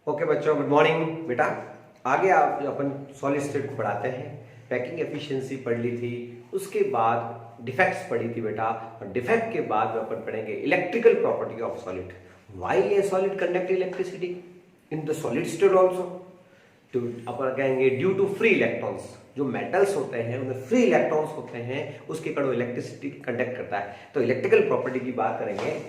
Okay बच्चों, good morning बेटा। आगे आप जो अपन सॉलिड स्टेट को पढ़ाते हैं, पैकिंग एफिशिएंसी पढ़ ली थी, उसके बाद डिफेक्ट्स पढ़ी थी बेटा, और डिफेक्ट के बाद में अपन पढ़ेंगे electrical property of solid. Why A solid conduct electricity in the solid state also. तो अपन कहेंगे ड्यू टू फ्री इलेक्ट्रॉन्स। जो मेटल्स होते हैं उनमें फ्री इलेक्ट्रॉन्स होते हैं, उसके कारण इलेक्ट्रिसिटी कंडक्ट करता है। तो इलेक्ट्रिकल प्रॉपर्टी की बात करेंगे।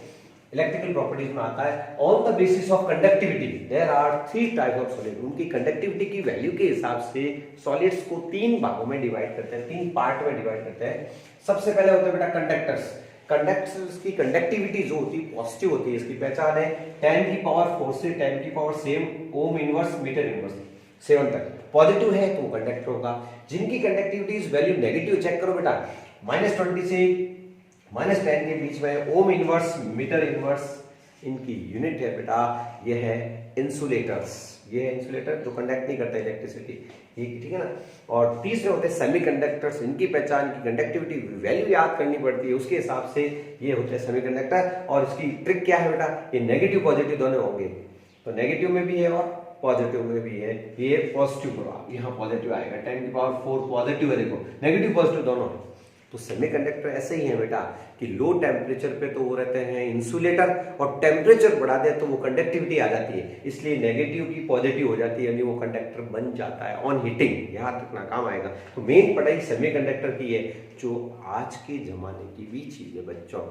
इलेक्ट्रिकल प्रॉपर्टीज में आता है on the basis of conductivity there are three type of solid. उनकी कंडक्टिविटी की वैल्यू के हिसाब से सॉलिड्स को तीन भागों में डिवाइड करते हैं, तीन पार्ट में डिवाइड करते हैं। सबसे पहले होते हैं बेटा कंडक्टर्स। कंडक्टर्स की कंडक्टिविटी जो होती है पॉजिटिव होती है। इसकी पहचान है 10 की पावर 4 से 10 की power same ohm inverse metre inverse 7 तक। पॉजिटिव है तो वो कंडक्टर होगा। जिनकी कंडक्टिविटी वैल्यू नेगेटिव, चेक करो बेटा, -20 से -10 के बीच में ओम इनवर्स मीटर इनवर्स इनकी यूनिट है बेटा, ये है इंसुलेटर्स। ये है इंसुलेटर जो कंडक्ट नहीं करता इलेक्ट्रिसिटी, ठीक है ना। और तीसरे होते हैं सेमीकंडक्टर्स। इनकी पहचान की कंडक्टिविटी वैल्यू याद करनी पड़ती है, उसके हिसाब से ये होते हैं सेमीकंडक्टर। और इसकी ट्रिक क्या है बेटा, ये नेगेटिव पॉजिटिव दोनों होंगे। तो नेगेटिव में भी है और पॉजिटिव में भी है। ये पॉजिटिव करो, यहाँ पॉजिटिव आएगा, 10 की पावर 4 पॉजिटिव है, देखो नेगेटिव पॉजिटिव दोनों। तो सेमीकंडक्टर ऐसे ही है बेटा कि लो टेम्परेचर पे तो वो रहते हैं इंसुलेटर, और टेम्परेचर बढ़ा दे तो वो कंडक्टिविटी आ जाती है, इसलिए नेगेटिव की पॉजिटिव हो जाती है, यानी वो कंडक्टर बन जाता है ऑन हीटिंग। यहाँ तक ना काम आएगा। तो मेन पढ़ाई सेमीकंडक्टर की है, जो आज के जमाने की भी चीज है बच्चों।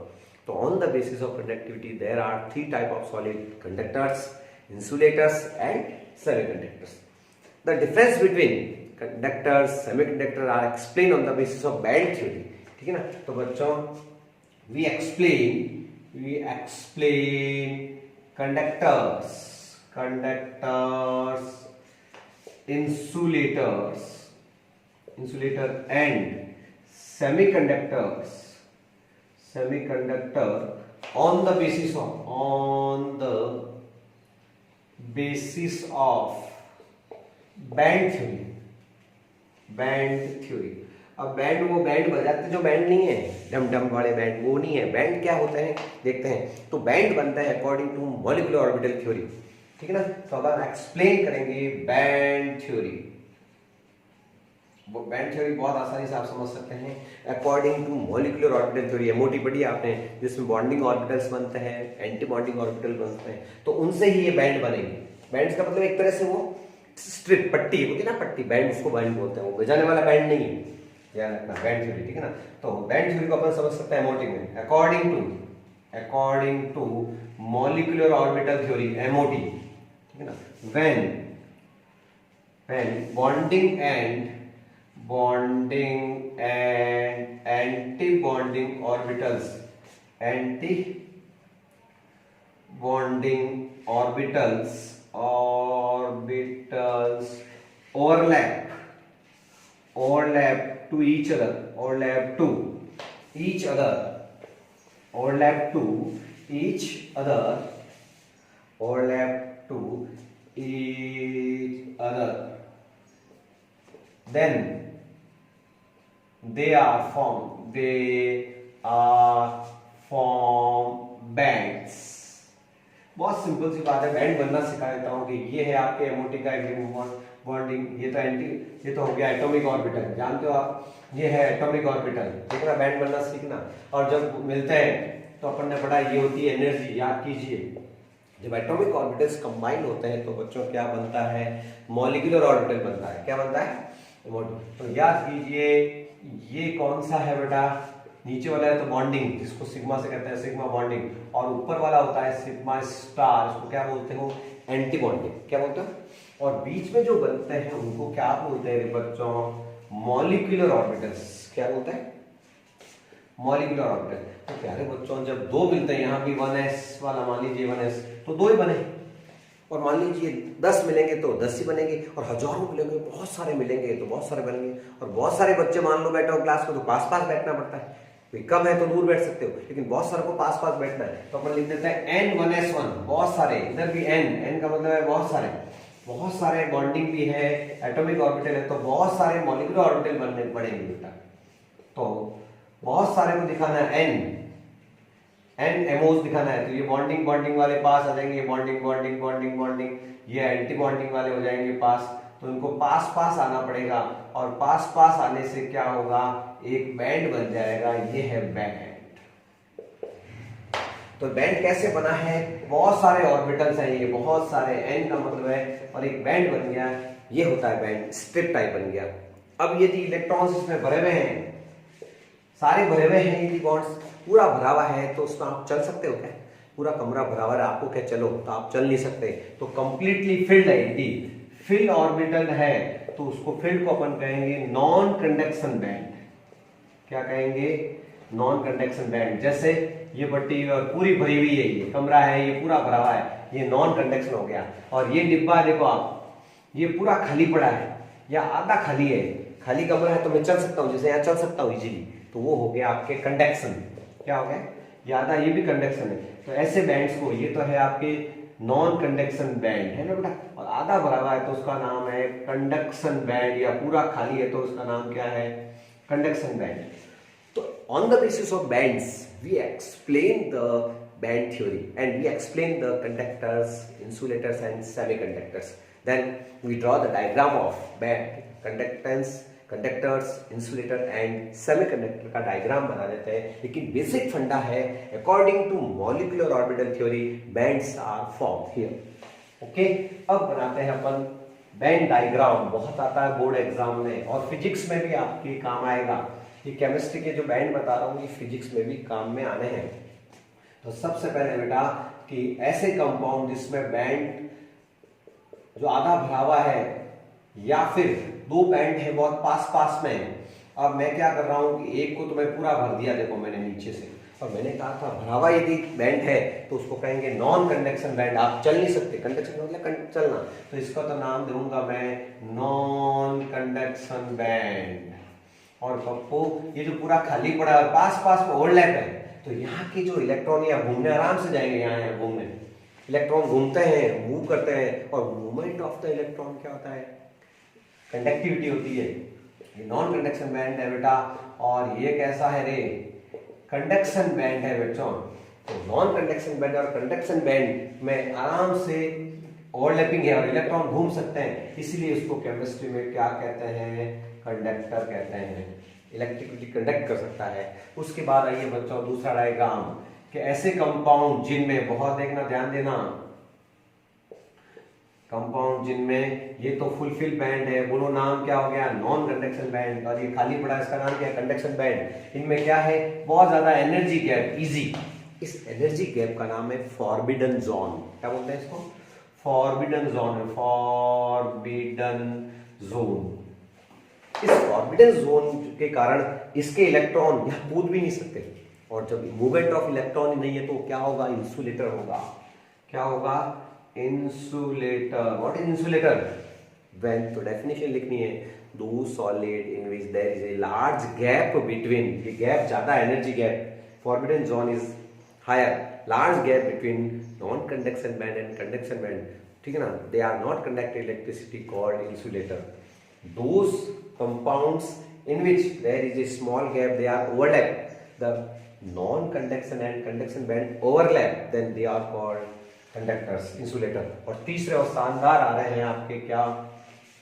तो on the basis of conductivity there are three type of solid, conductors, insulators and semiconductors. The difference between conductors, semiconductor are explained on the basis of band theory. ठीक है ना। तो बच्चों we explain conductors, insulators and semiconductor on the basis of band theory. अब band वो band बजाते जो band नहीं है, डम डम वाले बैंड, वो नहीं है। बैंड क्या होते हैं देखते हैं। तो बैंड बनता है according to molecular orbital theory, ठीक है ना। तो अब एक्सप्लेन करेंगे बैंड थ्योरी। वो बैंड थ्योरी बहुत आसानी से आप समझ सकते हैं। According to molecular orbital theory, MOT पढ़ी आपने, जिसमें बॉन्डिंग ऑर्बिटल्स बनते हैं, एंटी बॉन्डिंग ऑर्बिटल बनते हैं, तो उनसे ही ये बैंड बनेंगे। बैंड्स का मतलब एक तरह से वो स्ट्रिप पट्टी होती है ना, पट्टी, बैंड उसको बैंड बोलते हैं, वो बजाने वाला बैंड नहीं है, याद रखना। बैंड थ्योरी, ठीक है ना। तो बैंड थ्योरी को अपन समझ सकते हैं एमओटी में, according to molecular orbital theory, MOT, ठीक है ना। When bonding and anti bonding orbitals overlap to each other then they are formed bands। बहुत सिंपल सी बात है, बैंड बनना सिखा देता हूँ कि ये है आपके एमओटी का बॉन्डिंग, ये तो हो गया एटॉमिक ऑर्बिटल, जानते हो आप, ये है एटॉमिक ऑर्बिटल, ठीक है ना। बैंड बनना सीखना। और जब मिलते हैं तो अपन ने पढ़ा ये होती है एनर्जी, याद कीजिए। जब एटॉमिक ऑर्बिटल्स कंबाइन होते हैं तो बच्चों क्या बनता है, मॉलिक्यूलर ऑर्बिटल बनता है। क्या बनता है, तो याद कीजिए ये कौन सा है बेटा, नीचे वाला है तो बॉन्डिंग, जिसको सिग्मा से कहते हैं, सिग्मा बॉन्डिंग, और ऊपर वाला होता है सिग्मा स्टार, इसको क्या बोलते हो, एंटी बॉन्डिंग। क्या बोलते हैं। और बीच में जो बनते हैं उनको क्या बोलते हैं बच्चों, मॉलिक्यूलर ऑर्बिटल्स। क्या बोलते हैं, मॉलिक्यूलर ऑर्बिटल। तो प्यारे बच्चों जब दो मिलते हैं, यहाँ भी 1s वाला मान लीजिए 1s, तो दो ही बने। और मान लीजिए 10 मिलेंगे तो 10 ही बनेंगे, और हजारों मिलेंगे, बहुत सारे मिलेंगे तो बहुत सारे बनेंगे। और बहुत सारे बच्चे मान लो बैठे हो क्लास में, तो पास पास बैठना पड़ता है। कम है तो दूर बैठ सकते हो, लेकिन बहुत सारे को पास पास बैठना है, तो अपन लिख देते हैं n1s1, बहुत सारे। इधर भी n का मतलब है बहुत सारे बॉन्डिंग भी है, एटॉमिक ऑर्बिटल है, तो बहुत सारे मॉलिक्यूलर ऑर्बिटल बनने पड़ेंगे बेटा। तो बहुत सारे को दिखाना है n, NMOs दिखाना है तो ये बॉन्डिंग बॉन्डिंग वाले पास आ जाएंगे, बॉन्डिंग बॉन्डिंग बॉन्डिंग बॉन्डिंग, ये एंटी बॉन्डिंग वाले हो जाएंगे पास। तो इनको पास पास आना पड़ेगा और पास पास आने से क्या होगा, एक बैंड बन जाएगा, ये है बैंड। तो बैंड कैसे बना है, बहुत सारे ऑर्बिटल्स हैं, ये बहुत सारे, n का मतलब है, और एक बैंड बन गया, ये होता है बैंड, स्ट्रिप टाइप बन गया। अब यदि इलेक्ट्रॉन्स इसमें भरे हुए हैं, सारे भरे हुए हैं, यदि बॉन्ड्स पूरा भरा हुआ है तो उसमें आप चल सकते हो क्या, पूरा कमरा भरा हुआ है, आपको क्या चलो, तो आप चल नहीं सकते। तो कंप्लीटली फिल्ड है, यदि फिल्ड ऑर्बिटल है तो उसको, फिल्ड को अपन कहेंगे नॉन कंडक्शन बैंड। क्या कहेंगे, नॉन कंडक्शन बैंड। जैसे ये पट्टी और पूरी भरी हुई है, ये कमरा है, ये पूरा भरा हुआ है, ये नॉन कंडक्शन हो गया। और ये डिब्बा देखो आप, ये पूरा खाली पड़ा है या आधा खाली है, खाली कमरा है तो मैं चल सकता हूँ, जैसे यहाँ चल सकता हूँ इजीली, तो वो हो गया आपके कंडक्शन। क्या हो गया, ये आधा, ये भी कंडक्शन है। तो ऐसे बैंड्स को, ये तो है आपके नॉन कंडक्शन बैंड है ना बेटा, और आधा भरा हुआ है तो उसका नाम है कंडक्शन बैंड, या पूरा खाली है तो उसका नाम क्या है, कंडक्शन बैंड। तो on the basis of bands we explain the band theory and we explain the conductors, insulators and semiconductors. Then we draw the diagram of band, conductance, conductors, insulator and semiconductor का diagram बना देते हैं। लेकिन basic फंडा है, according to molecular orbital theory bands are form here. Okay, अब बनाते हैं अपन बैंड डायग्राम, बहुत आता है बोर्ड एग्जाम में और फिजिक्स में भी आपके काम आएगा। ये केमिस्ट्री के जो बैंड बता रहा हूँ ये फिजिक्स में भी काम में आने हैं। तो सबसे पहले बेटा कि ऐसे कंपाउंड जिसमें बैंड जो आधा भरा हुआ है या फिर दो बैंड है बहुत पास पास में। अब मैं क्या कर रहा हूँ कि एक को तो मैं पूरा भर दिया, देखो मैंने नीचे से, और मैंने कहा था भरा हुआ यदि बैंड है तो उसको कहेंगे नॉन कंडक्शन बैंड। आप चल नहीं सकते, कंडक्शन मतलब चलना, तो इसका तो नाम दूंगा मैं नॉन कंडक्शन बैंड। और पप्पू ये जो पूरा खाली पड़ा है पास पास में ओवरलैप है, तो यहाँ के जो इलेक्ट्रॉन या घूमने आराम से जाएंगे, यहाँ घूमने, इलेक्ट्रॉन घूमते हैं, मूव करते हैं, और मूवमेंट ऑफ द इलेक्ट्रॉन क्या होता है, कंडक्टिविटी होती है। ये नॉन कंडक्शन बैंड है बेटा, और ये कैसा है रे, कंडक्शन बैंड है बच्चों। तो नॉन कंडक्शन बैंड और कंडक्शन बैंड में आराम से ओवरलैपिंग है और इलेक्ट्रॉन घूम सकते हैं, इसलिए इसको केमिस्ट्री में क्या कहते हैं, कंडक्टर कहते हैं। इलेक्ट्रिसिटी कंडक्ट कर सकता है। उसके बाद आइए बच्चों दूसरा डायग्राम कि ऐसे कंपाउंड जिनमें, बहुत देखना ध्यान देना, कंपाउंड जिनमें ये तो फुलफिल बैंड है, बोलो नाम क्या हो गया, नॉन कंडक्शन बैंड, और ये खाली पड़ा इसका नाम क्या है, कंडक्शन बैंड। इनमें क्या है, बहुत ज्यादा एनर्जी गैप, इजी, इस एनर्जी गैप का नाम है फॉरबिडन जोन। क्या बोलते हैं इसको, फॉरबिडन जोन है, फॉरबिडन जोन। इस फॉरबिडन जोन के कारण इसके इलेक्ट्रॉन यहाँ कूद भी नहीं सकते, और जब मूवमेंट ऑफ इलेक्ट्रॉन नहीं है तो क्या होगा, इंसुलेटर होगा। क्या होगा, insulator. What is insulator, when, तो डेफिनेशन लिखनी है, दो solid in which there is a large gap between, ये गैप ज्यादा energy gap, forbidden zone is higher, large gap between non conduction band and conduction band, ठीक है ना, they are not conduct electricity called insulator. Those compounds in which there is a small gap, they are overlap, the non-conduction and conduction band overlap, then they are called conductors, insulator। और तीसरे और शानदार आ रहे हैं आपके क्या,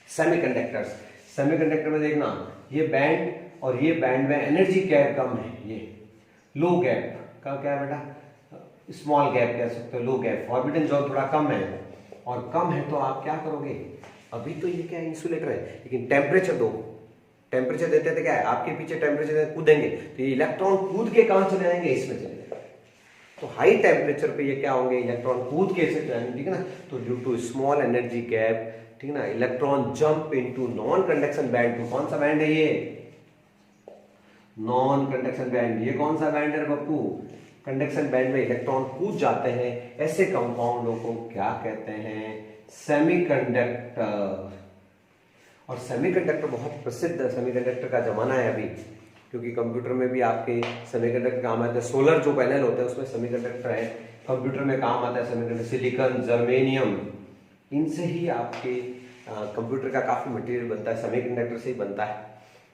semiconductors. Semiconductor में देखना, ये बैंड और ये बैंड में एनर्जी गैप कम है, ये लो गैप का क्या है बेटा, स्मॉल गैप कह सकते हो, लो गैप। फॉरबिडन जोन थोड़ा कम है, और कम है तो आप क्या करोगे, अभी तो ये क्या इंसुलेटर है, लेकिन टेम्परेचर दो, टेम्परेचर देते थे क्या है, आपके पीछे टेम्परेचर कूदेंगे तो ये इलेक्ट्रॉन कूद के कहां चले जाएंगे, इसमें चले जाएंगे। तो हाई टेम्परेचर पे ये क्या होंगे, इलेक्ट्रॉन कूद के चले जाएंगे, ठीक है ना। तो due to small energy gap, ठीक है ना, electron jump into non conduction band. तो कौन सा बैंड है ये, नॉन कंडक्शन बैंड। ये कौन सा बैंड है बप्पू, कंडक्शन बैंड में इलेक्ट्रॉन कूद जाते हैं। ऐसे कंपाउंडों को क्या कहते हैं, सेमीकंडक्टर। और सेमीकंडक्टर बहुत प्रसिद्ध, सेमीकंडक्टर का जमाना है अभी, क्योंकि कंप्यूटर में भी आपके सेमीकंडक्टर काम आते हैं। सोलर जो पैनल होते हैं उसमें सेमीकंडक्टर है, कंप्यूटर में काम आता है सेमीकंडक्टर, सिलिकॉन, जर्मेनियम, इनसे ही आपके कंप्यूटर का काफी मटेरियल बनता है, सेमीकंडक्टर से ही बनता है।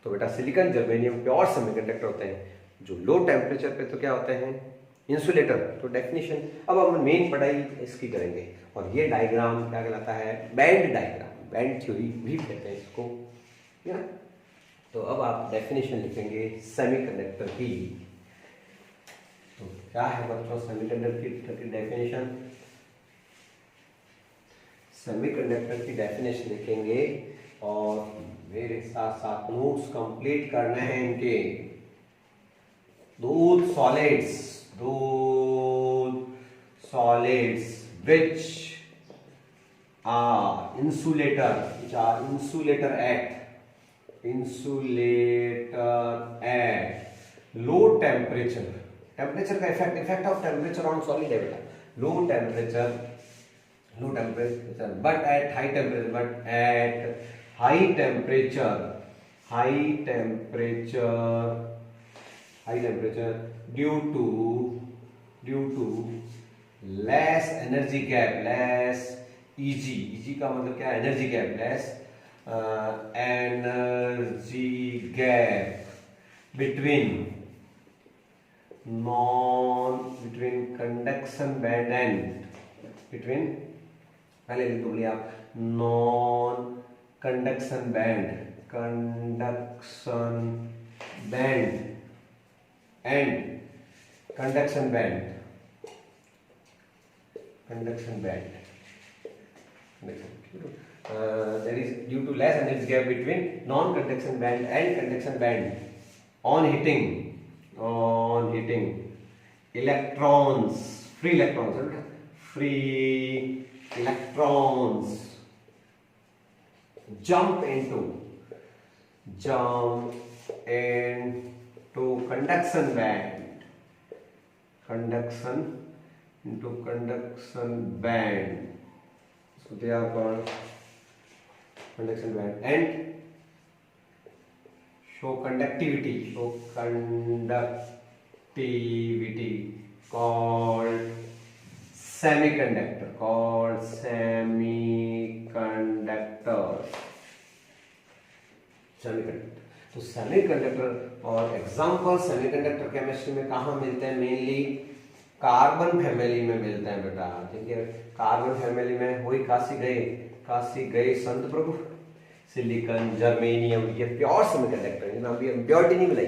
तो बेटा सिलिकॉन, जर्मेनियम प्योर सेमीकंडक्टर होते हैं, जो लो टेम्परेचर पे तो क्या होते हैं, इंसुलेटर। तो डेफिनेशन अब हम मेन पढ़ाई इसकी करेंगे। और ये डायग्राम क्या कहलाता है, बैंड डायग्राम, बैंड थ्योरी भी कहते हैं इसको, ठीक है ना। तो अब आप डेफिनेशन लिखेंगे सेमीकंडक्टर की। तो क्या है बच्चों सेमीकंडक्टर की डेफिनेशन, सेमीकंडक्टर की डेफिनेशन लिखेंगे और मेरे साथ साथ नोट्स कंप्लीट करने हैं इनके। those solids which are insulator at low temperature का effect of temperature on solid है बेटा, low temperature but at high temperature due to less energy gap, less Eg का मतलब क्या, energy gap, less energy gap between conduction band and पहले लिख दो आप non conduction band and conduction band that is due to less energy gap between non-conduction band and conduction band on heating free electrons jump into conduction band so they are called conduction band and show conductivity called semiconductors। तो semiconductor और example semiconductor chemistry में कहाँ मिलते हैं, mainly carbon family में मिलते हैं बेटा, ठीक है। कार्बन फैमिली में वही काशी गए संत प्रभु, सिलिकॉन, जर्मेनियम, ये प्योर सेमीकंडक्टर है, अभी इम्प्योरिटी नहीं मिलाई।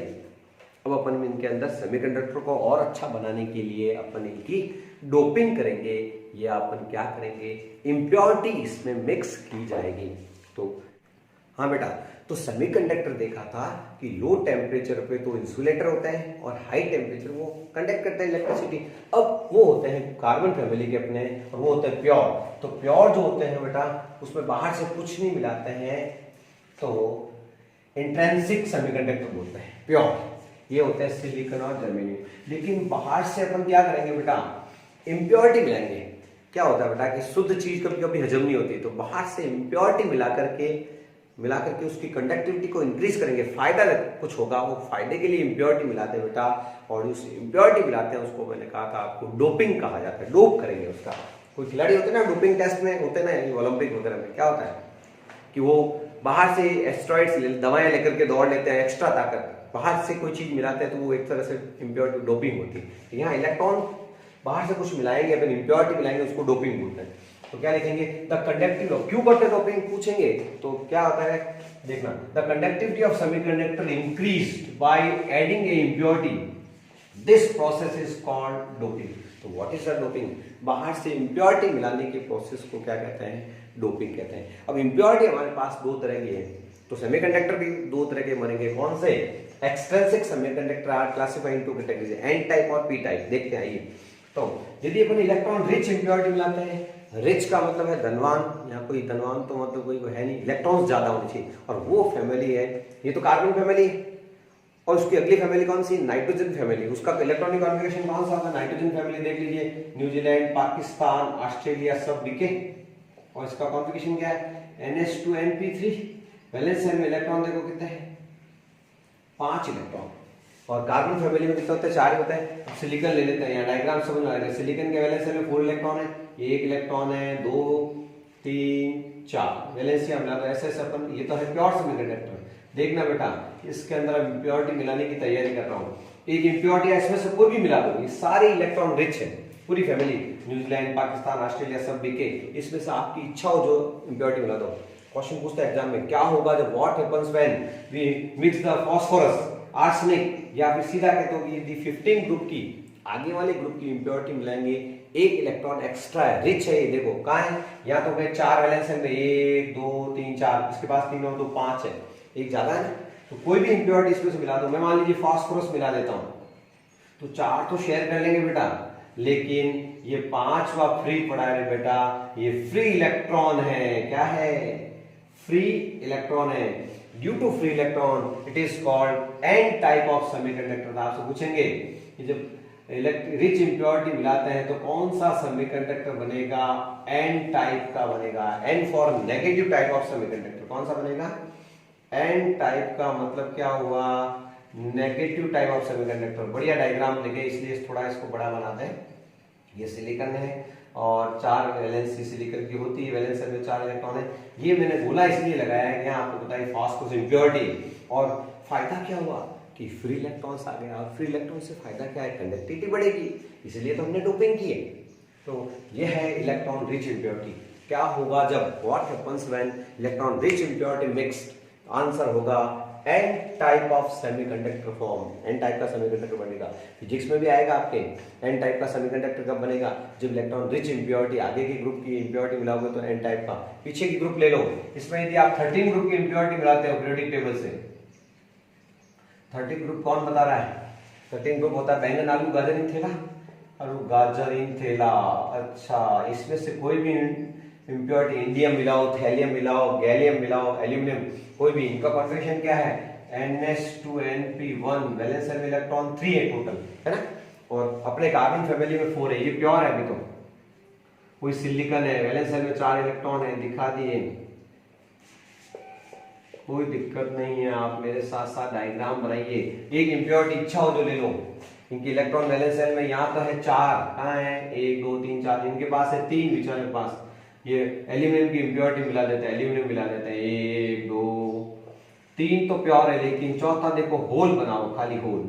अब अपन इनके अंदर सेमीकंडक्टर को और अच्छा बनाने के लिए अपन इनकी डोपिंग करेंगे, या अपन क्या करेंगे, इम्प्योरिटी इसमें मिक्स की जाएगी। तो हाँ बेटा, तो सेमीकंडक्टर देखा था कि लो टेम्परेचर पे तो इंसुलेटर होता है और हाई टेम्परेचर वो कंडक्ट करता है इलेक्ट्रिसिटी। अब वो होते हैं कार्बन फैमिली के अपने, और वो होते हैं प्योर। तो प्योर जो होते हैं बेटा, उसमें बाहर से कुछ नहीं मिलाते हैं, तो इंट्रिंसिक सेमीकंडक्टर बोलते हैं प्योर। ये होते हैं सिलिकॉन और जर्मेनियम। लेकिन बाहर से अपन क्या करेंगे बेटा, इम्प्योरिटी मिलाएंगे। क्या होता है बेटा कि शुद्ध चीज कभी कभी हजम नहीं होती, तो बाहर से इम्प्योरिटी मिला करके उसकी कंडक्टिविटी को इंक्रीज करेंगे, फायदा कुछ होगा, वो फायदे के लिए इम्प्योरिटी मिलाते हैं बेटा। और उस इम्प्योरिटी मिलाते हैं उसको मैंने कहा था आपको डोपिंग कहा जाता है, डोप करेंगे उसका। कोई खिलाड़ी होते हैं ना डोपिंग टेस्ट में, होते हैं ना ओलंपिक वगैरह में, क्या होता है कि वो बाहर से एस्टेरॉइड्स दवाएं लेकर के दौड़ लेते हैं, एक्स्ट्रा ताकत, बाहर से कोई चीज मिलाते हैं तो वो एक तरह से इम्प्योरिटी डोपिंग होती है। यहाँ इलेक्ट्रॉन बाहर से कुछ मिलाएंगे, अपन इम्प्योरिटी मिलाएंगे, उसको डोपिंग बोलते हैं। तो क्या लिखेंगे, द कंडक्टिविटी ऑफ, क्यों करते डोपिंग पूछेंगे तो क्या होता है देखना, the conductivity of semiconductor increased by adding A impurity, this process is called doping. तो व्हाट इज द डोपिंग, बाहर से इम्प्योरिटी मिलाने के प्रोसेस को क्या कहते हैं, डोपिंग कहते हैं। अब इम्प्योरिटी हमारे पास दो तरह की है, तो सेमीकंडक्टर भी दो तरह के बनेंगे, कौन से, extrinsic semiconductor are classified into categories, n type और पी टाइप। देखते हैं आइए। तो यदि अपन इलेक्ट्रॉन रिच इम्प्योरिटी मिलाते हैं, रिच का मतलब है धनवान, यहाँ कोई धनवान तो मतलब कोई है नहीं, इलेक्ट्रॉन्स ज्यादा होने चाहिए, और वो फैमिली है, ये तो कार्बन फैमिली, और उसकी अगली फैमिली कौन सी, नाइट्रोजन फैमिली। उसका इलेक्ट्रॉनिक कॉन्फ़िगरेशन कौन सा होगा, नाइट्रोजन फैमिली देख लीजिए, न्यूजीलैंड, पाकिस्तान, ऑस्ट्रेलिया सब दिखे। और इसका कॉन्फ़िगरेशन क्या है, NH2NP3। वैलेंस शेल में इलेक्ट्रॉन देखो कितने हैं, 5 इलेक्ट्रॉन। और कार्बन फैमिली में कितने होते हैं, 4 होते हैं। सिलिकॉन ले लेते हैं, यहाँ डायग्राम समझ में आ रहा है। सिलिकॉन के वैलेंस शेल में 4 इलेक्ट्रॉन है, 1 इलेक्ट्रॉन है, 2 3 4 वैलेंसिया मिला, तो ऐसे अपन, ये तो है प्योर सेमीकंडक्टर। देखना बेटा, इसके अंदर इम्प्योरिटी मिलाने की तैयारी कर रहा हूँ, एक इम्प्योरिटी है, इसमें से कोई भी मिला दो, ये सारे इलेक्ट्रॉन रिच है, पूरी फैमिली, न्यूजीलैंड, पाकिस्तान, ऑस्ट्रेलिया, सब बीके, इसमें से आपकी इच्छा हो जो इम्प्योरिटी मिला दो। क्वेश्चन पूछता है एग्जाम में, क्या होगा जब what happens when we mix the phosphorus, arsenic, या फिर सीधा कहते हो यदि 15 ग्रुप की आगे वाले ग्रुप की इम्प्योरिटी मिलाएंगे, एक इलेक्ट्रॉन एक्स्ट्रा है, रिच है, ये देखो कहाँ है, या तो मैं 4 वैलेंस है, 1 2 3 4, इसके पास 3 और 2 5 है, एक ज्यादा है ना, तो कोई भी इम्प्योरिटी इसमें से मिला दो, मैं मान लीजिए फास्फोरस मिला देता हूं, तो 4 तो शेयर कर लेंगे बेटा, लेकिन ये 5वां फ्री पड़ा है बेटा, ये फ्री इलेक्ट्रॉन है, क्या है, फ्री इलेक्ट्रॉन है। Due to free electron it is called n type of semiconductor. आपसे पूछेंगे कि जब रिच इंप्योरिटी मिलाते हैं तो कौन सा सेमीकंडक्टर बनेगा, एन टाइप का बनेगा, n for negative type of semiconductor, कौन सा बनेगा, एन टाइप का, मतलब क्या हुआ, नेगेटिव टाइप ऑफ सेमीकंडक्टर। बढ़िया डायग्राम देखे, इसलिए थोड़ा इसको बड़ा बनाते हैं। ये सिलिकॉन है और 4 वैलेंस सिलिकॉन की होती है, वैलेंस में 4 इलेक्ट्रॉन है। ये मैंने गोला इसलिए लगाया है कि आपको बताइए फास्फोरस इंप्योरिटी, और फायदा क्या हुआ कि फ्री इलेक्ट्रॉन्स आ गया, और फ्री इलेक्ट्रॉन से फायदा क्या है, कंडक्टिविटी बढ़ेगी, इसलिए तो हमने डोपिंग की है। तो ये है इलेक्ट्रॉन रिच इंप्योरिटी। क्या होगा जब, what happens when electron rich impurity mixed, answer होगा N type of semiconductor form. N type का सेमीकंडक्टर बनेगा, फिजिक्स में भी आएगा आपके। एन टाइप का सेमीकंडक्टर कब बनेगा, जब इलेक्ट्रॉन रिच इंप्योरिटी, आगे के ग्रुप की इंप्योरिटी मिलाओगे तो एन टाइप का। पीछे की ग्रुप ले लो, इसमें यदि आप 13 ग्रुप की इंप्योरिटी मिलाते हो पीरियोडिक टेबल से, 13 ग्रुप कौन बता रहा है, 13 ग्रुप होता है बैंगन, आलू, गाजर, इंथेला, आलू, गाजर, इंथेला। अच्छा, इसमें से कोई भी इंप्योरिटी, इंडियम मिलाओ, थैलियम मिलाओ, गैलियम मिलाओ, एल्यूमिनियम, कोई भी, इनका कॉन्फ़िगरेशन क्या है, NH2Np1, वैलेंस में इलेक्ट्रॉन 3 है टोटल, है ना, और अपने कार्बन फैमिली में 4 है, ये प्योर है अभी तो। कोई सिलिकॉन है, वैलेंस में 4 इलेक्ट्रॉन है, दिखा दिए, कोई दिक्कत नहीं है, आप मेरे साथ साथ डायग्राम बनाइए। एक इंप्योरिटी इच्छा हो जो ले लो, इनकी इलेक्ट्रॉन वैलेंस सेल में यहाँ तो है 4, कहाँ है, 1 2 3 4, इनके पास है 3, बेचारे के पास। ये एल्यूमिनियम की इंप्योरिटी मिला देते हैं, एल्यूमिनियम मिला देते हैं, 1 2 3 तो प्योर है, लेकिन चौथा देखो होल बनाओ, खाली होल,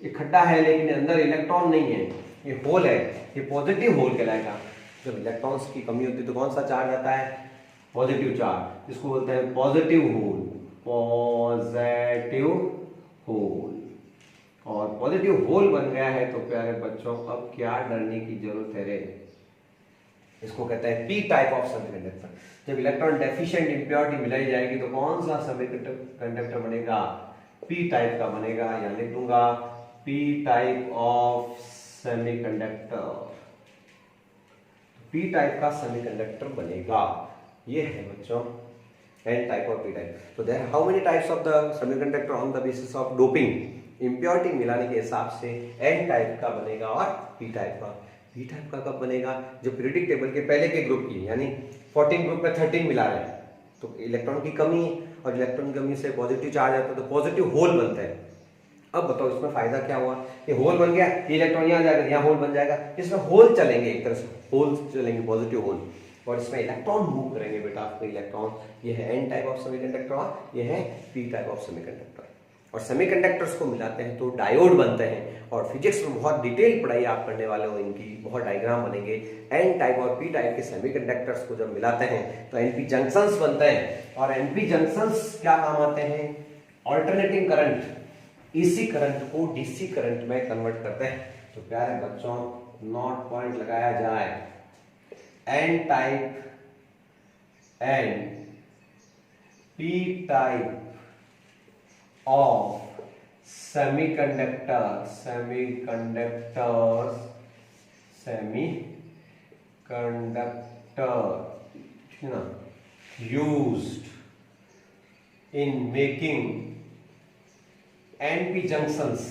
ये खड्डा है लेकिन अंदर इलेक्ट्रॉन नहीं है, ये होल है, ये पॉजिटिव होल कहलाएगा। जब इलेक्ट्रॉन्स की कमी होती है तो कौन सा चार्ज आता है, पॉजिटिव चार्ज, इसको बोलते हैं पॉजिटिव होल, पॉजिटिव होल। और पॉजिटिव होल बन गया है तो प्यारे बच्चों अब क्या डरने की जरूरत है रे, इसको कहते हैं पी टाइप ऑफ सेमीकंडक्टर। जब इलेक्ट्रॉन डेफिशिएंट इंप्योरिटी मिलाई जाएगी तो कौन सा सेमीकंडक्टर बनेगा, पी टाइप का बनेगा, या लिख दूंगा p type of semiconductor, p type का सेमीकंडक्टर बनेगा। ये है बच्चों एन टाइप और पी टाइप। तो there how many types of the semiconductor on the basis of doping, impurity मिलाने के हिसाब से एन टाइप का बनेगा और पी टाइप का। पी टाइप का कब बनेगा, जो पीरियोडिक टेबल के पहले के ग्रुप की, यानी 14 ग्रुप में 13 मिला रहे हैं तो इलेक्ट्रॉन की कमी है, और इलेक्ट्रॉन की कमी से पॉजिटिव चार्ज आता है तो पॉजिटिव होल बनता है। अब बताओ इसमें फायदा क्या हुआ, ये होल बन गया, ये इलेक्ट्रॉन यहाँ जाएगा, यहाँ होल बन जाएगा, इसमें होल चलेंगे, एक तरह से होल चलेंगे, पॉजिटिव होल, और इसमें इलेक्ट्रॉन मूव करेंगे बेटा, आपके इलेक्ट्रॉन। ये है एन टाइप ऑफ सेमीकंडक्टर और ये है पी टाइप ऑफ सेमीकंडक्टर। और सेमीकंडक्टर्स को मिलाते हैं तो डायोड बनते हैं, और फिजिक्स में बहुत डिटेल पढ़ाई आप करने वाले हो, इनकी बहुत डायग्राम बनेंगे। एन टाइप और पी टाइप के सेमीकंडक्टर्स को जब मिलाते हैं तो एनपी जंक्शंस बनते हैं, और एनपी जंक्शंस क्या काम आते हैं, ऑल्टरनेटिंग करंट, एसी करंट को डीसी करंट में कन्वर्ट करते हैं। तो प्यारे बच्चों नोट पॉइंट लगाया जाए, n type and p type of semiconductors used in making NP junctions,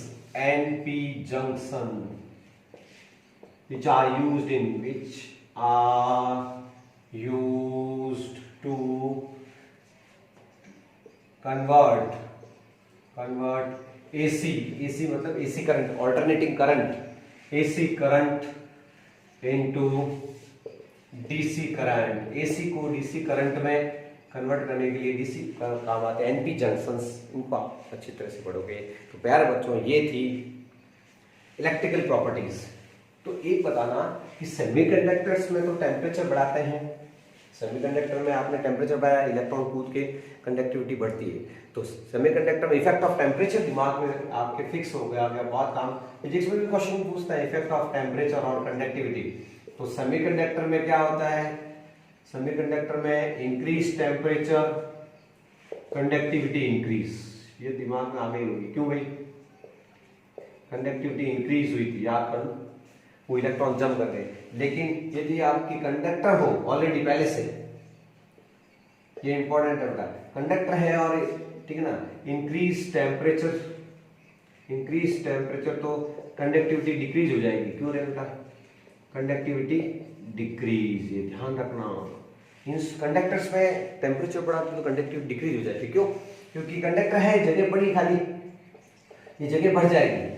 which are used to convert AC मतलब AC current, alternating current, AC current into DC current. AC को DC current में convert करने के लिए DC का काम आते हैं एनपी जंक्शंस, इनको आप अच्छी तरह से पढ़ोगे। तो प्यारे बच्चों ये थी इलेक्ट्रिकल प्रॉपर्टीज। तो एक बताना कि सेमीकंडक्टर्स में तो टेम्परेचर बढ़ाते हैं, सेमीकंडक्टर में आपने टेम्परेचर बढ़ाया, इलेक्ट्रॉन कूद के कंडक्टिविटी बढ़ती है। तो सेमीकंडक्टर में इफेक्ट ऑफ टेम्परेचर दिमाग में आपके फिक्स हो गया बहुत काम। फिजिक्स में भी क्वेश्चन पूछता है इफेक्ट ऑफ टेम्परेचर और कंडक्टिविटी। तो सेमीकंडक्टर में क्या होता है, सेमीकंडक्टर में इंक्रीज टेम्परेचर कंडक्टिविटी इंक्रीज, ये दिमाग में आ गई होगी। क्यों भाई, कंडक्टिविटी इंक्रीज हुई थी, याद कर, वो इलेक्ट्रॉन जंप कर गए। लेकिन यदि आपकी कंडक्टर हो ऑलरेडी पहले से, ये इंपॉर्टेंट है बेटा, कंडक्टर है और ठीक है ना, इंक्रीज टेम्परेचर तो कंडक्टिविटी डिक्रीज हो जाएगी। क्यों रे बेटा, कंडक्टिविटी डिक्रीज, ये ध्यान रखना। इन कंडक्टर्स में टेम्परेचर बढ़ा तो कंडक्टिविटी डिक्रीज हो जाती है। क्यों, क्योंकि कंडक्टर है, जगह बड़ी खाली, ये जगह बढ़ जाएगी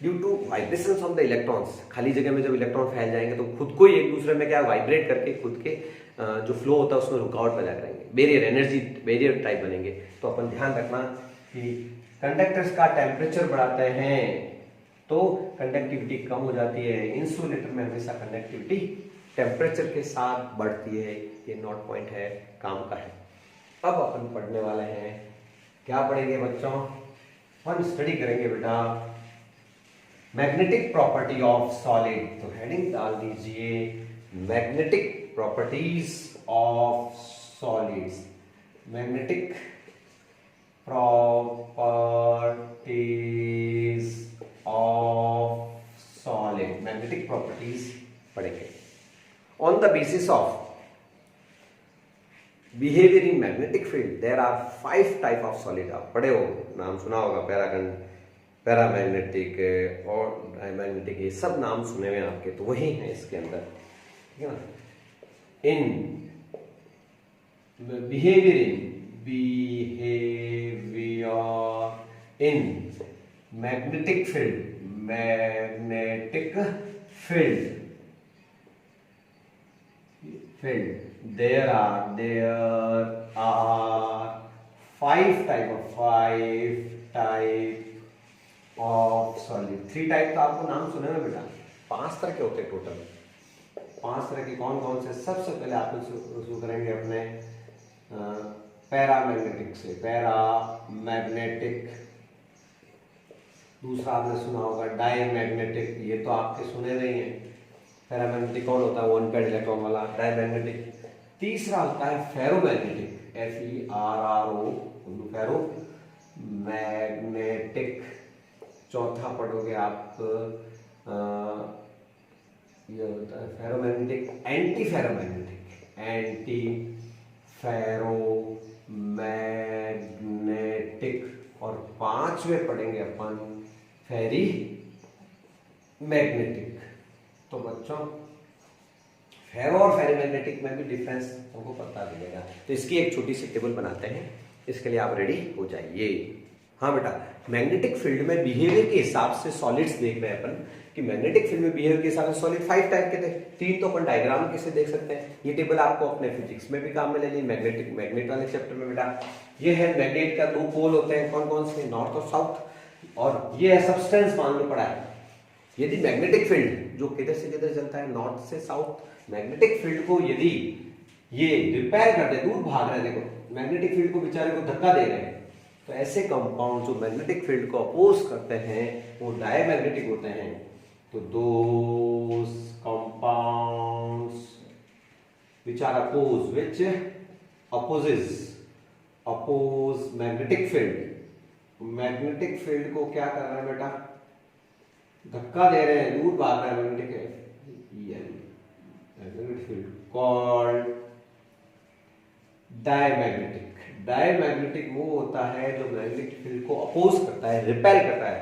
due to vibrations of the electrons. खाली जगह में जब इलेक्ट्रॉन फैल जाएंगे तो खुद को ही एक दूसरे में क्या वाइब्रेट करके खुद के जो फ्लो होता है उसमें रुकावट पैदा करेंगे, बैरियर, एनर्जी बैरियर टाइप बनेंगे। तो अपन ध्यान रखना कि कंडक्टर्स का टेम्परेचर बढ़ाते हैं तो कंडक्टिविटी कम हो जाती है। इंसुलेटर में हमेशा कंडक्टिविटी टेम्परेचर के साथ बढ़ती है। ये नोट पॉइंट है, काम का है। अब अपन पढ़ने वाले हैं, क्या पढ़ेंगे बच्चों, हम स्टडी करेंगे बेटा मैग्नेटिक प्रॉपर्टी ऑफ सॉलिड। तो हेडिंग डाल दीजिए magnetic properties of solids, magnetic properties of solid, magnetic properties पढ़ेंगे। On the basis of behaviour in magnetic field there are 5 type of solid. आप पढ़े हो, नाम सुना होगा, पैरामैग्नेटिक और डायमैग्नेटिक, ये सब नाम सुने हुए आपके, तो वही है इसके अंदर, ठीक है ना। In behaviour in magnetic field there are 5 type of solid। 3 type तो आपको नाम सुने ना बेटा, 5 तरह के होते हैं टोटल। 5 तरह के कौन कौन से, सबसे पहले आप शुरू करेंगे अपने पैरामैग्नेटिक से, पैरामैग्नेटिक। दूसरा आपने सुना होगा डायमैग्नेटिक, ये तो आपके सुने नहीं है। पैरामैग्नेटिक कौन होता है, वन पेड इलेक्ट्रॉन वाला, डायमैग्नेटिक। तीसरा होता है फेरोमैग्नेटिक, FERRO, फेरो मैग्नेटिक। चौथा पढ़ोगे आप, ये होता है फेरोमैग्नेटिक, एंटी फेरोमैग्नेटिक। और 5वें पढ़ेंगे अपन फेरी मैग्नेटिक। तो बच्चों फेरो और फेरोमैग्नेटिक में भी डिफरेंस हमको पता चलेगा। तो इसकी एक छोटी सी टेबल बनाते हैं, इसके लिए आप रेडी हो जाइए। हाँ बेटा, मैग्नेटिक फील्ड में बिहेवियर के हिसाब से सॉलिड्स देख रहे हैं अपन कि मैग्नेटिक फील्ड में बिहेवियर के हिसाब से सॉलिड 5 टाइप के थे। 3 तो अपन डायग्राम कैसे देख सकते हैं। ये टेबल आपको अपने फिजिक्स में भी काम में लेनी, मैग्नेट वाले चैप्टर में बेटा। ये है मैग्नेट का 2 पोल होते हैं, कौन कौन से, नॉर्थ और साउथ। और ये है सब्सटेंस, मान लो पड़ा है। यदि मैग्नेटिक फील्ड जो किधर से किधर चलता है, नॉर्थ से साउथ, मैग्नेटिक फील्ड को यदि ये रिपेयर कर दे, दूर भाग रहे हैं, देखो मैग्नेटिक फील्ड को बेचारे को धक्का दे रहे हैं, तो ऐसे कंपाउंड जो मैग्नेटिक फील्ड को अपोज करते हैं वो डायमैग्नेटिक होते हैं। तो those compounds which are opposed, which oppose magnetic field, magnetic field को क्या कर रहे हैं बेटा, धक्का दे रहे हैं, दूर भाग रहा है magnetic field, called diamagnetic. Diamagnetic वो होता है जो मैग्नेटिक फील्ड को अपोज करता है, रिपेल करता है।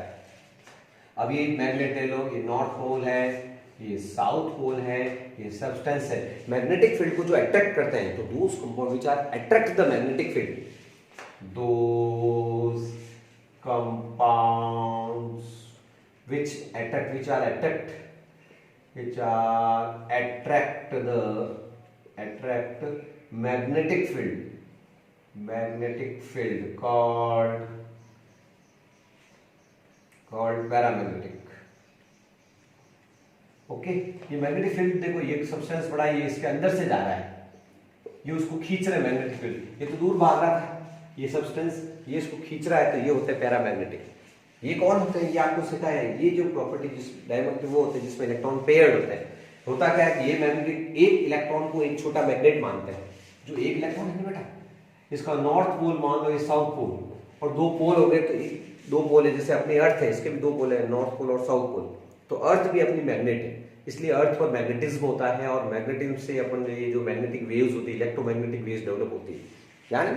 अब ये मैग्नेट ले लो, ये नॉर्थ पोल है, ये साउथ पोल है, ये सब्सटेंस है। मैग्नेटिक फील्ड को जो अट्रैक्ट करते हैं, तो those compound which are attract the magnetic field, those compounds which attract magnetic field called paramagnetic, okay, ये मैग्नेटिक फील्ड देखो, ये सब्सटेंस बड़ा ये इसके अंदर से जा रहा है, ये उसको खींच रहा है मैग्नेटिक फील्ड, ये तो दूर भाग रहा था, ये सब्सटेंस ये इसको खींच रहा है, तो ये होता है पैरामैग्नेटिक। ये कौन होते हैं, ये आपको सिखाया है, ये जो प्रॉपर्टी जिस डायमंड के वो होते हैं जिसमें इलेक्ट्रॉन पेयर्ड होते हैं। होता क्या है कि ये मैग्नेटिक एक इलेक्ट्रॉन को एक छोटा मैग्नेट मानते हैं, जो एक इलेक्ट्रॉन है ना बेटा, इसका नॉर्थ पोल मान लो, ये साउथ पोल, और दो पोल हो गए, तो दो पोल है, जैसे अपनी अर्थ है इसके भी दो पोल है, नॉर्थ पोल और साउथ पोल, तो अर्थ भी अपनी मैग्नेट है, इसलिए अर्थ पर मैग्नेटिज्म होता है, और मैग्नेटिज्म से अपन ये जो मैग्नेटिक वेव्स होती है, इलेक्ट्रोमैग्नेटिक वेव्स डेवलप होती है, यानी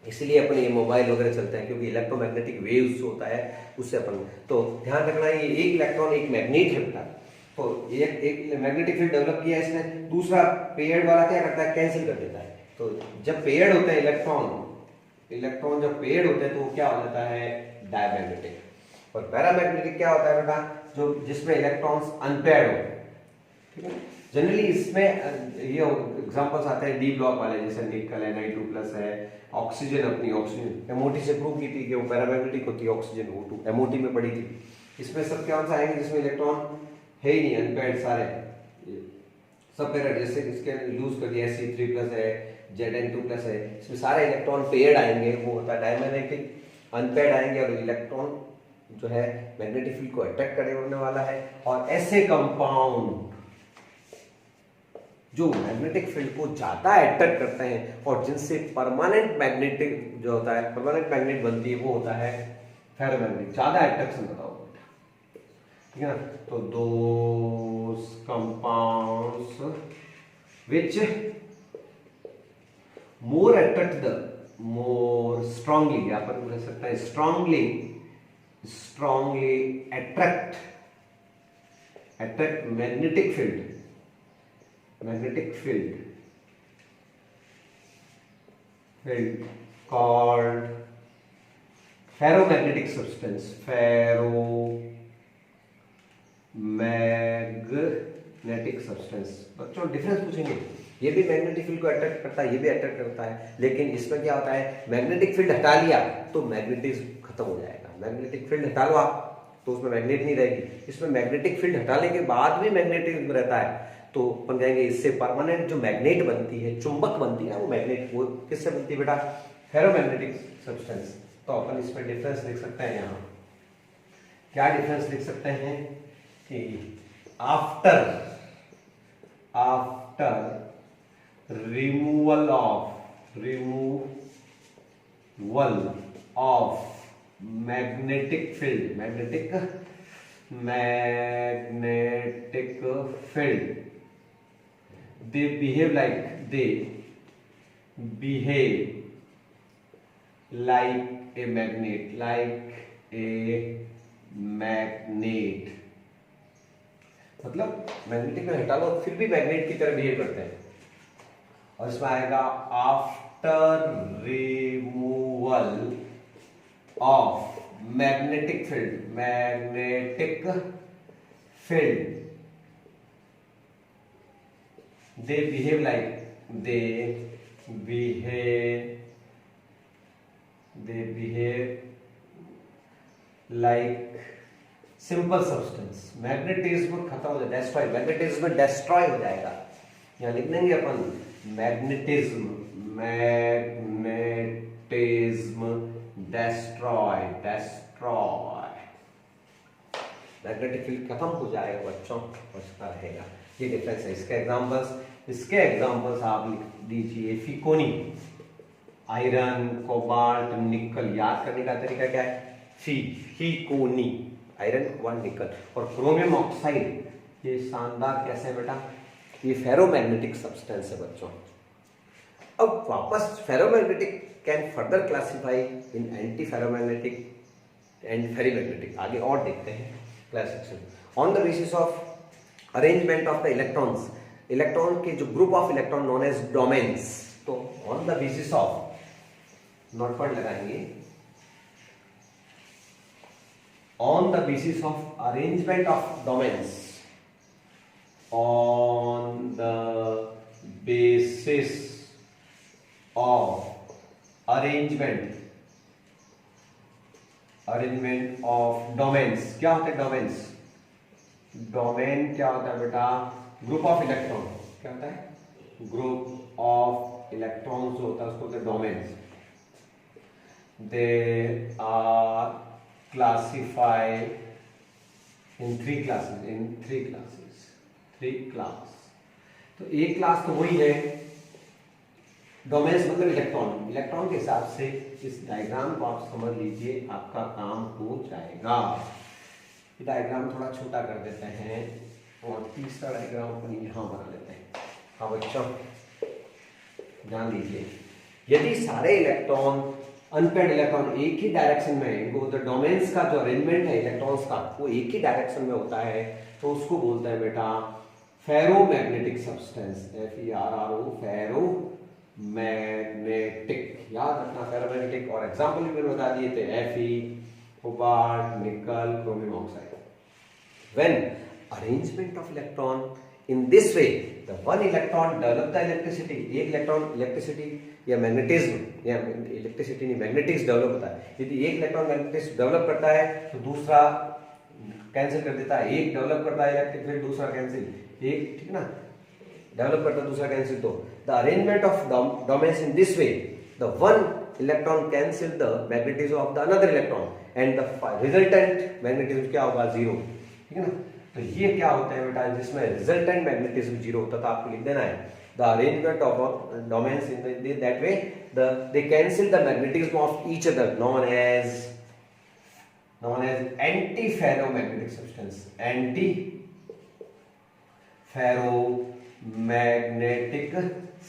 इसलिए अपन ये मोबाइल वगैरह चलते हैं, क्योंकि इलेक्ट्रोमैग्नेटिक वेव्स होता है उससे अपन, तो ध्यान रखना ये एक इलेक्ट्रॉन एक मैग्नेट है बेटा, तो एक मैग्नेटिक फील्ड डेवलप किया है इसने। दूसरा पेयर्ड वाला क्या करता है, कैंसिल कर देता है, तो जब पेयर्ड होते हैं इलेक्ट्रॉन जब पेयर्ड होते हैं तो वो क्या हो जाता है, डायमैग्नेटिक। और पैरामैग्नेटिक क्या होता है बेटा, जो जिसमें इलेक्ट्रॉन्स अनपेयर्ड हो, ठीक है। जनरली इसमें ये एग्जांपल्स आते हैं डी ब्लॉक वाले, जैसे निकल है, Ni2+ है, ऑक्सीजन, अपनी ऑक्सीजन एमओटी से प्रूव की थी कि वो पैरामैग्नेटिक होती है, ऑक्सीजन O2 एमओटी में पड़ी थी। इसमें सब कौन सा आएंगे जिसमें इलेक्ट्रॉन है ही नहीं, अनपेयर्ड सारे सब पेयर्ड, जैसे इसके यूज कर दिया Sc3+ है, Zn2+ है, इसमें सारे इलेक्ट्रॉन पेयर्ड आएंगे, वो होता है डायमैग्नेटिक। अनपेयर्ड आएंगे और इलेक्ट्रॉन जो है मैग्नेटिक फील्ड को अट्रैक्ट करने वाला है। और ऐसे कंपाउंड जो मैग्नेटिक फील्ड को ज्यादा अट्रैक्ट करते हैं और जिनसे परमानेंट मैग्नेटिक जो होता है, परमानेंट मैग्नेट बनती है, वो होता है फेरोमैग्नेटिक, ज्यादा अट्रैक्शन बताओ, ठीक है ना। तो those compounds which more attract the more strongly, यहाँ पर बोल सकता है strongly attract magnetic field called ferromagnetic substance, ferromagnetic substance। बच्चों डिफरेंस पूछेंगे, ये भी मैग्नेटिक फील्ड को अट्रैक्ट करता है, ये भी अट्रैक्ट करता है, लेकिन इसमें क्या होता है, मैग्नेटिक फील्ड हटा लिया तो मैग्नेटिज्म खत्म हो जाएगा। मैग्नेटिक फील्ड हटा लो आप तो उसमें मैग्नेट नहीं रहेगी, इसमें मैग्नेटिक फील्ड हटाने के बाद भी मैग्नेटिज्म रहता है, तो अपन कहेंगे इससे परमानेंट जो मैग्नेट बनती है, चुंबक बनती है, वो मैग्नेट, वो किससे बनती है बेटा, फेरोमैग्नेटिक सब्सटेंस। तो अपन इसमें डिफरेंस लिख सकते हैं, यहाँ क्या डिफरेंस लिख सकते हैं कि after removal of magnetic field they behave like a magnet, मतलब मैग्नेटिक में हटा लो फिर भी मैग्नेट की तरह बिहेव करते हैं। और इसमें आएगा after removal of magnetic field they behave like simple substance. Magnetism खत्म हो जाएगा, डिस्ट्रॉय, मैग्नेटिज्म डिस्ट्रॉय हो जाएगा। यहाँ लिख देंगे अपन मैग्नेटिज्म डिस्ट्रॉय, मैग्नेटिक फील्ड खत्म हो जाएगा बच्चों, उसका रहेगा। ये डिफरेंस है। इसके एग्जांपल्स आप लिख दीजिए, फिकोनी, आयरन, कोबाल्ट, निकल। याद करने का तरीका क्या है, फिकोनी, आयरन, कोबाल्ट, निकल। और क्रोमियम ऑक्साइड, ये शानदार कैसे है बेटा, ये फेरोमैग्नेटिक सब्सटेंस है बच्चों। अब वापस ferromagnetic can further classify in anti ferromagnetic and ferrimagnetic. आगे और देखते हैं classification. On the basis of arrangement of the electrons, electron के जो group of electron known as domains. तो on the basis of, note point लगाएंगे, on the basis of arrangement of domains, on the basis of arrangement of domains. क्या होते हैं domains, domain क्या होता है बेटा, ग्रुप ऑफ इलेक्ट्रॉन, क्या होता है, ग्रुप ऑफ इलेक्ट्रॉन जो होता है उसको होता है domain. They are classified in three class. तो एक क्लास तो वही है, डोमेन्स मतलब इलेक्ट्रॉन के हिसाब से इस डायग्राम को आप समझ लीजिए, आपका काम हो जाएगा। ये डायग्राम थोड़ा छोटा कर देते हैं और तीसरा डायग्राम अपन यहाँ बना लेते हैं। हाँ बच्चों ध्यान दीजिए, यदि सारे इलेक्ट्रॉन अनपेड इलेक्ट्रॉन एक ही डायरेक्शन में, इनको द डोमेन्स का जो अरेंजमेंट है इलेक्ट्रॉन्स का वो एक ही डायरेक्शन में होता है, तो उसको बोलते हैं बेटा फेरोमैग्नेटिक सब्सटेंस, FERRO, फेरोमैग्नेटिक। याद रखना फेरोमैग्नेटिक, और एग्जांपल भी मैंने बता दिए थे, Fe, कोबाल्ट, निकल, chromium oxide. When arrangement of electron in this way, the one electron develop the electricity, एक इलेक्ट्रॉन इलेक्ट्रिसिटी या मैग्नेटिज्म, या इलेक्ट्रिसिटी नहीं मैग्नेटिक्स डेवलप होता है। यदि एक इलेक्ट्रॉन मैग्नेटिक्स डेवलप करता है तो दूसरा कैंसिल कर देता है, एक डेवलप करता है इलेक्ट्रिक फील्ड, दूसरा कैंसिल, एक ठीक ना, डेवलप करता है दूसरा कैंसिल। तो the arrangement of domains in this way, the one electron cancel the magnetism of the another electron and the resultant magnetism क्या होगा, जीरो, ठीक है ना। तो ये क्या होता है बेटा, जिसमें रिजल्टेंट मैग्नेटिज्म जीरो होता था, आपको लिख देना है the arrangement of domains in that way, they cancel the magnetism of each other, known as anti ferromagnetic substance, anti ferromagnetic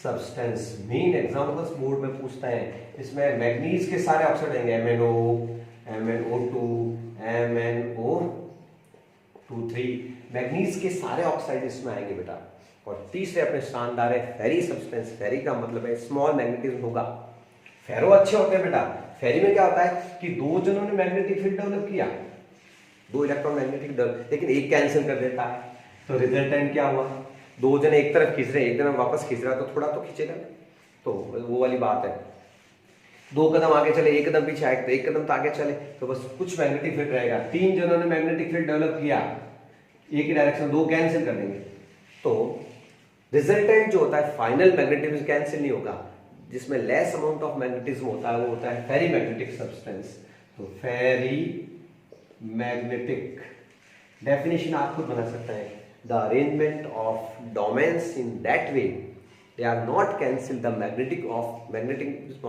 substance. Main examples board में पूछते हैं, इसमें मैग्नीज के सारे ऑक्साइड आएंगे, MnO, MnO2, MnO2, मैग्नीज के सारे oxide इसमें आएंगे बेटा। और तीसरे अपने शानदार है फेरी सब्सटेंस। फेरी का मतलब है स्मॉल मैग्नेटिज्म होगा। फेरो अच्छे होते हैं बेटा। फेरी में क्या होता है कि दो जनों ने मैग्नेटिक फील्ड डेवलप किया, दो इलेक्ट्रॉन मैग्नेटिक डेवलप, लेकिन एक कैंसिल कर देता है, तो रिजल्टेंट क्या हुआ, दो जने एक तरफ खींच रहे हैं, एक तरफ वापस खींच रहा है, तो थोड़ा तो खींचेगा, तो वो वाली बात है। दो कदम आगे चले, एक कदम पीछे आए, तो एक कदम तो आगे चले, तो बस कुछ मैग्नेटिक फील्ड रहेगा। तीन जनों ने मैग्नेटिक फील्ड डेवलप किया एक ही डायरेक्शन, दो कैंसिल कर देंगे, तो रिजल्टेंट जो होता है फाइनल मैग्नेटिज्म कैंसिल नहीं होगा। जिसमें लेस अमाउंट ऑफ मैग्नेटिज्म होता है वो होता है फेरी मैग्नेटिक सब्सटेंस। तो फेरी मैग्नेटिक डेफिनेशन आप खुद बना सकते हैं, the arrangement of domains in that way they are not cancel the magnetism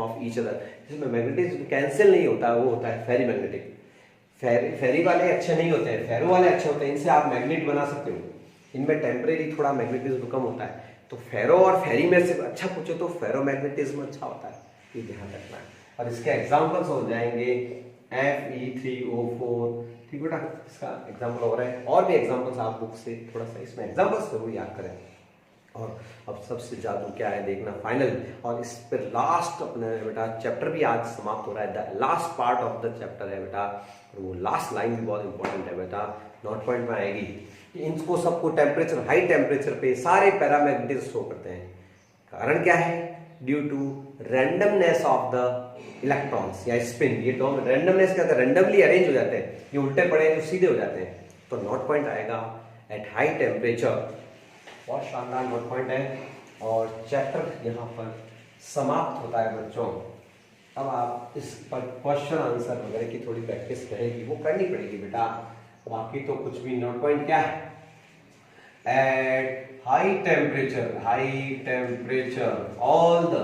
of each other। जिसमें मैग्नेटिज्म कैंसिल नहीं होता है वो होता है फेरी मैग्नेटिक। फेरी वाले अच्छे नहीं होते हैं, फेरो वाले अच्छे होते हैं, इनसे आप मैग्नेट बना सकते हो। इनमें टेम्परेरी थोड़ा मैग्नेटिज्म कम होता है, तो फेरो और फेरी में से अच्छा पूछो तो फेरो मैग्नेटिज्म अच्छा होता है, ये ध्यान रखना है। और इसके एग्जाम्पल्स हो जाएंगे Fe3O4, ठीक बेटा, इसका एग्जाम्पल हो रहा है। और भी एग्जाम्पल्स आप बुक से थोड़ा सा इसमें एग्जाम्पल्स जरूर याद करें। और अब सबसे जादू क्या है देखना फाइनल, और इस पर लास्ट अपने बेटा चैप्टर भी आज समाप्त हो रहा है। The last part of the chapter है बेटा, और वो लास्ट लाइन भी बहुत इंपॉर्टेंट है बेटा, नोट पॉइंट में आएगी। इनको सबको टेम्परेचर, हाई टेम्परेचर पे सारे पैरामैग्नेटिज्म शो करते हैं। कारण क्या है, due to randomness of the electrons या स्पिन। ये रैंडमनेस क्या होता है, रैंडमली अरेंज हो जाते हैं, ये उल्टे पड़े हैं जो सीधे हो जाते हैं, तो नोट पॉइंट आएगा एट हाई टेम्परेचर। बहुत शानदार नोट पॉइंट है, और चैप्टर यहाँ पर समाप्त होता है बच्चों। अब आप इस पर क्वेश्चन आंसर वगैरह की थोड़ी प्रैक्टिस रहेगी, वो करनी पड़ेगी बेटा, बाकी तो कुछ भी। नोट पॉइंट क्या है, at high temperature all the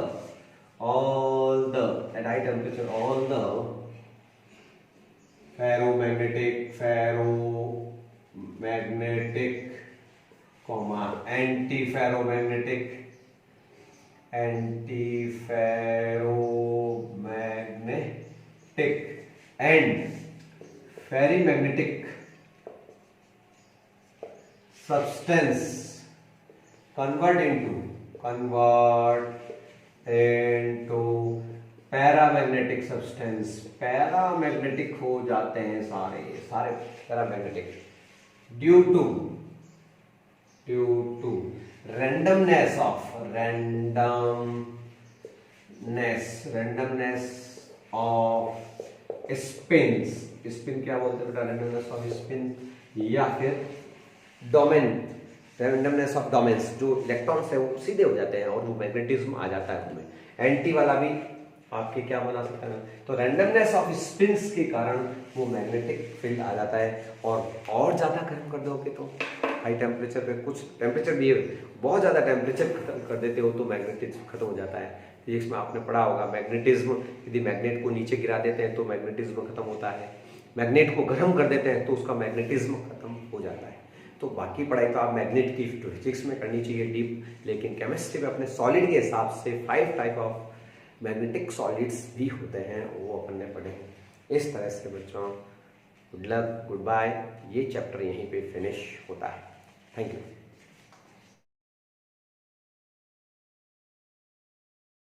at high temperature all the ferromagnetic antiferromagnetic and ferrimagnetic substance convert into paramagnetic substance. Paramagnetic हो जाते हैं सारे paramagnetic due to randomness of spins। Spin क्या बोलते हैं बेटा, randomness of spin, या फिर डोमेन, रैंडमनेस ऑफ डोमेन्स, जो इलेक्ट्रॉन्स है वो सीधे हो जाते हैं और वो मैग्नेटिज्म आ जाता है उनमें। एंटी वाला भी आपके क्या बना सकता है, तो रैंडमनेस ऑफ स्पिन्स के कारण वो मैग्नेटिक फील्ड आ जाता है। और ज़्यादा गर्म कर दोगे तो हाई टेम्परेचर पे, कुछ टेम्परेचर भी बहुत ज़्यादा टेम्परेचर खत्म कर देते हो तो मैग्नेटिज्म खत्म हो जाता है। फिजिक्स में आपने पढ़ा होगा मैग्नेटिज्म, यदि मैग्नेट को नीचे गिरा देते हैं तो मैग्नेटिज्म खत्म होता है, मैग्नेट को गर्म कर देते हैं तो उसका मैग्नेटिज्म खत्म हो जाता है। तो बाकी पढ़ाई तो आप मैग्नेट की फिजिक्स में करनी चाहिए डीप, लेकिन केमिस्ट्री में अपने सॉलिड के हिसाब से 5 टाइप ऑफ मैग्नेटिक सॉलिड्स भी होते हैं, वो अपन ने पढ़े हैं। इस तरह से बच्चों गुड लक, गुड बाय, ये चैप्टर यहीं पे फिनिश होता है। Thank you.